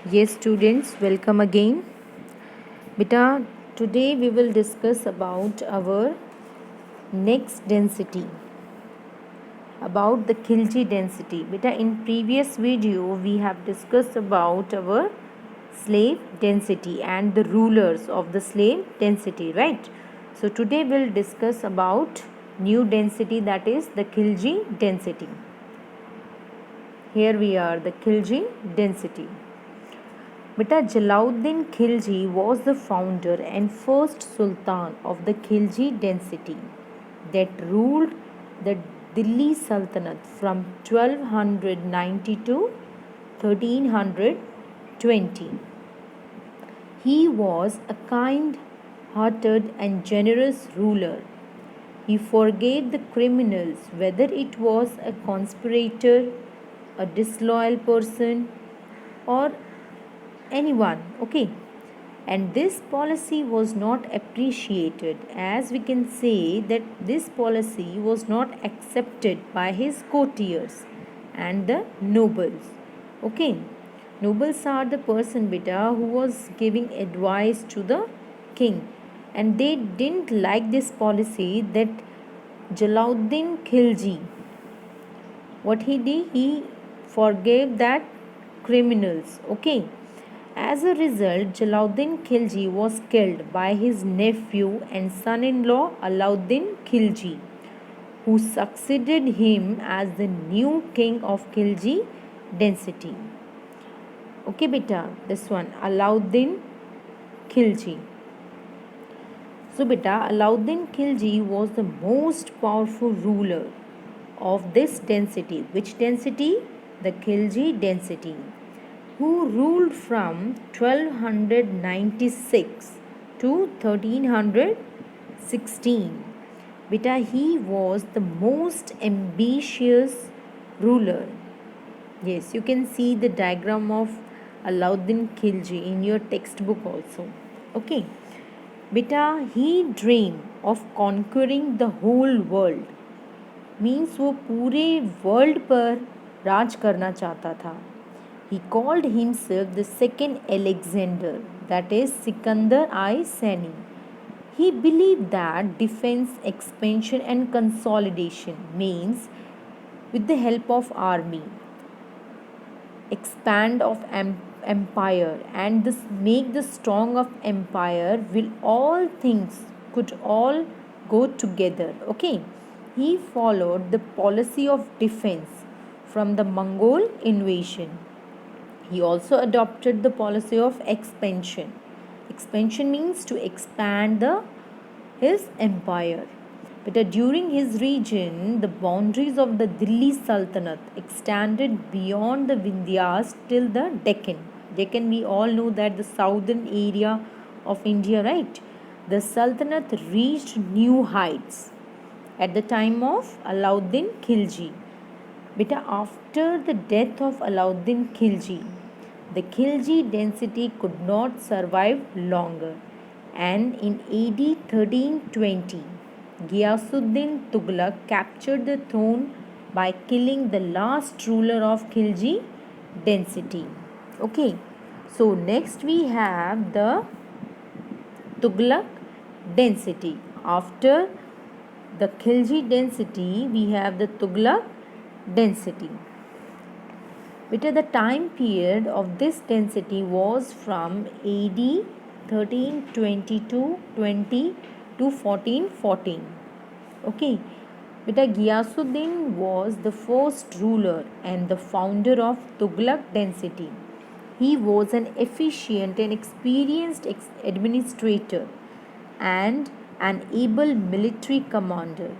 Yes, students, welcome again. Beta, today we will discuss about our next density, about the Khilji density. Beta, in previous video we have discussed about our slave density and the rulers of the slave density, right? So today we'll discuss about new density, that is the Khilji density. Here we are, the Khilji density. Beta, Jalauddin Khilji was the founder and first sultan of the Khilji dynasty that ruled the Delhi Sultanate from 1290 to 1320. He was a kind-hearted and generous ruler. He forgave the criminals, whether it was a conspirator, a disloyal person, or anyone. Okay, and this policy was not appreciated, as we can say that this policy was not accepted by his courtiers and the nobles. Okay, nobles are the person, beta, who was giving advice to the king, and they didn't like this policy that Jalauddin Khilji, what he did, he forgave that criminals. Okay, as a result, Jalauddin Khilji was killed by his nephew and son-in-law Alauddin Khilji, who succeeded him as the new king of Khilji dynasty. Okay, beta, this one, Alauddin Khilji. So, beta, Alauddin Khilji was the most powerful ruler of this dynasty. Which dynasty? The Khilji dynasty, who ruled from 1296 to 1316. Beta, he was the most ambitious ruler. Yes, you can see the diagram of Alauddin Khilji in your textbook also. Okay, beta, he dreamed of conquering the whole world. Means वो पूरे world पर राज करना चाहता था. He called himself the second Alexander, that is Sikandar I Sani. He believed that defense, expansion and consolidation means with the help of army, expand of empire and this make the strong of empire will all things could all go together. Okay, he followed the policy of defense from the Mongol invasion. He also adopted the policy of expansion. Expansion means to expand his empire. But during his region, the boundaries of the Delhi Sultanate extended beyond the Vindhyas till the Deccan. Deccan, we all know that the southern area of India, right? The Sultanate reached new heights at the time of Alauddin Khilji. But after the death of Alauddin Khilji, the Khilji dynasty could not survive longer, and in AD 1320, Ghiyasuddin Tughlaq captured the throne by killing the last ruler of Khilji dynasty. Okay, so next we have the Tughlaq dynasty. After the Khilji dynasty, we have the Tughlaq dynasty. Beta, the time period of this dynasty was from AD 1320 to 1414. Okay, beta, Ghiyasuddin was the first ruler and the founder of Tughlaq dynasty. He was an efficient and experienced administrator and an able military commander,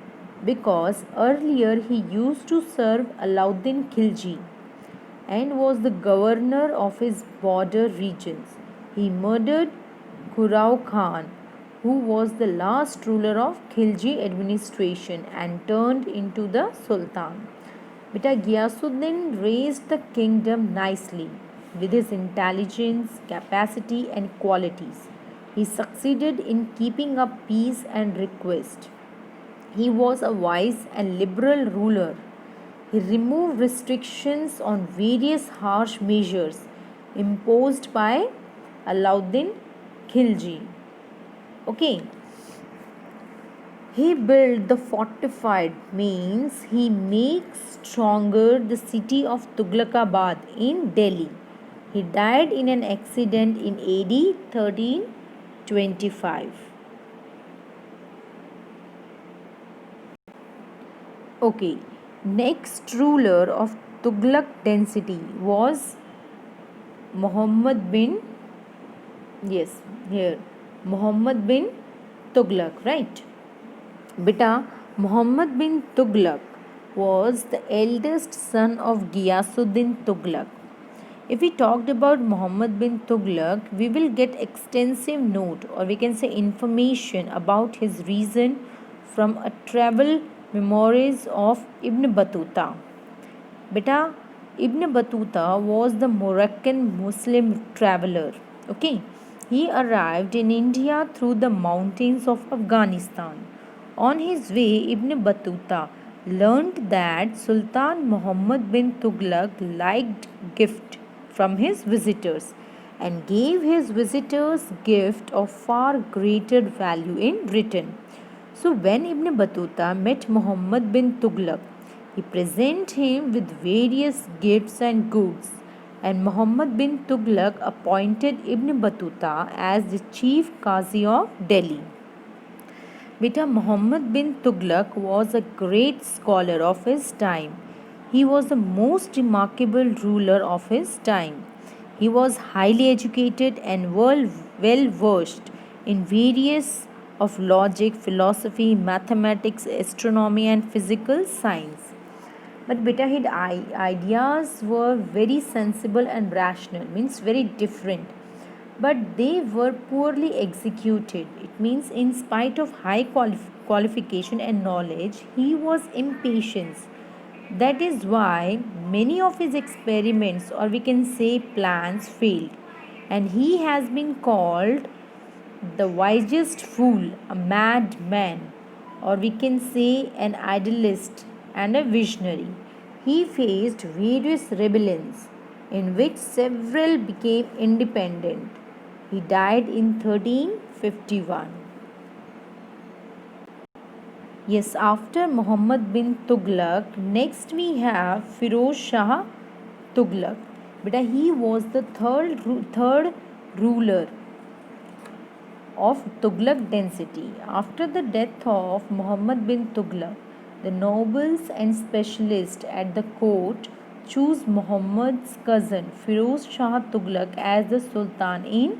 because earlier he used to serve Alauddin Khilji and was the governor of his border regions. He murdered Khurao Khan, who was the last ruler of Khilji administration, and turned into the Sultan. Beta, Ghiyasuddin raised the kingdom nicely with his intelligence, capacity and qualities. He succeeded in keeping up peace and request. He was a wise and liberal ruler. He removed restrictions on various harsh measures imposed by Alauddin Khilji. Okay. He built the fortified means he makes stronger the city of Tughlaqabad in Delhi. He died in an accident in AD 1325. Okay, next ruler of Tughlaq dynasty was Muhammad bin, yes, here, Muhammad bin Tughlaq, right? Beta, Muhammad bin Tughlaq was the eldest son of Ghiyasuddin Tughlaq. If we talked about Muhammad bin Tughlaq, we will get extensive note, or we can say information about his reason from a travel memoirs of Ibn Battuta. Beta, Ibn Battuta was the Moroccan Muslim traveler. Okay, he arrived in India through the mountains of Afghanistan. On his way, Ibn Battuta learned that Sultan Muhammad bin Tughlaq liked gift from his visitors and gave his visitors gift of far greater value in return. So when Ibn Battuta met Muhammad bin Tughlaq, he presented him with various gifts and goods, and Muhammad bin Tughlaq appointed Ibn Battuta as the chief Qazi of Delhi. Beta, Muhammad bin Tughlaq was a great scholar of his time. He was the most remarkable ruler of his time. He was highly educated and well versed in various of logic, philosophy, mathematics, astronomy and physical science. But beta, his ideas were very sensible and rational, means very different. But they were poorly executed. It means, in spite of high qualification and knowledge, he was impatient. That is why many of his experiments, or we can say plans, failed. And he has been called the wisest fool, a madman, or we can say an idealist and a visionary. He faced various rebellions in which several became independent. He died in 1351. Yes, after Muhammad bin Tughlaq, next we have Firoz Shah Tughlaq. But he was the third ruler of Tughlaq dynasty. After the death of Muhammad bin Tughlaq, the nobles and specialists at the court chose Muhammad's cousin Firoz Shah Tughlaq as the Sultan in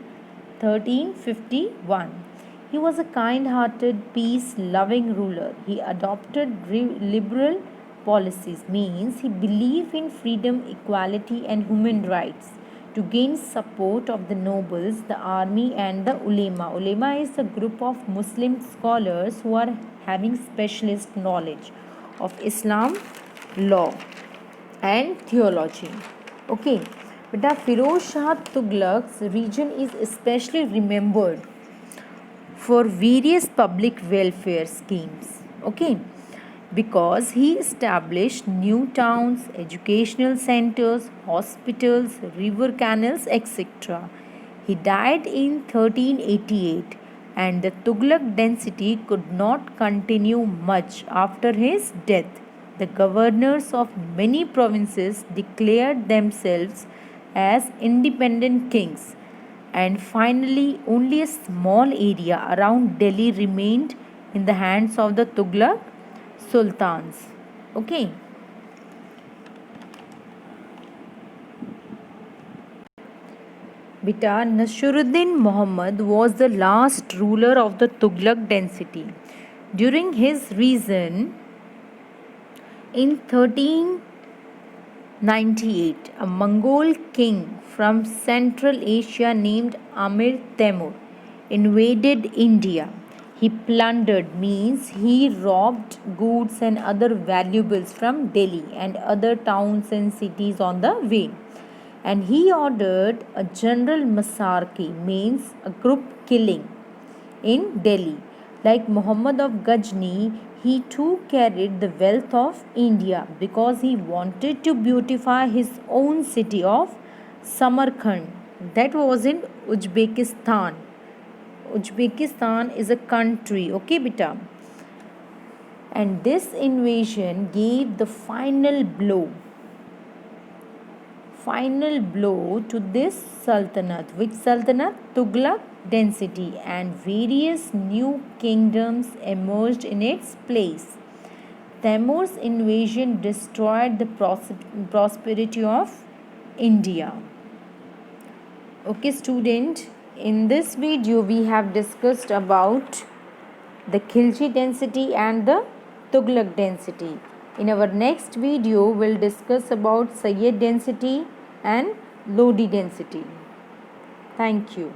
1351. He was a kind-hearted, peace-loving ruler. He adopted liberal policies, means he believed in freedom, equality and human rights to gain support of the nobles, the army and the ulema. Ulema is a group of Muslim scholars who are having specialist knowledge of Islam, law and theology. Okay, but the Firoz Shah Tughlaq's region is especially remembered for various public welfare schemes. Okay, because he established new towns, educational centers, hospitals, river canals, etc. He died in 1388 and the Tughlaq dynasty could not continue much after his death. The governors of many provinces declared themselves as independent kings, and finally only a small area around Delhi remained in the hands of the Tughlaq sultans. Okay. Beta, Nasruddin Muhammad was the last ruler of the Tughlaq dynasty. During his reign in 1398, a Mongol king from Central Asia named Amir Temur invaded India. He plundered, means he robbed goods and other valuables from Delhi and other towns and cities on the way. And he ordered a general massacre, means a group killing in Delhi. Like Muhammad of Ghazni, he too carried the wealth of India because he wanted to beautify his own city of Samarkand, that was in Uzbekistan. Uzbekistan is a country, okay, beta. And this invasion gave the final blow to this sultanate. Which sultanate? Tughlaq dynasty, and various new kingdoms emerged in its place. Timur's invasion destroyed the prosperity of India. Okay, student, in this video we have discussed about the Khilji dynasty and the Tughlaq dynasty. In our next video, we'll discuss about Sayyid dynasty and Lodi dynasty. Thank you.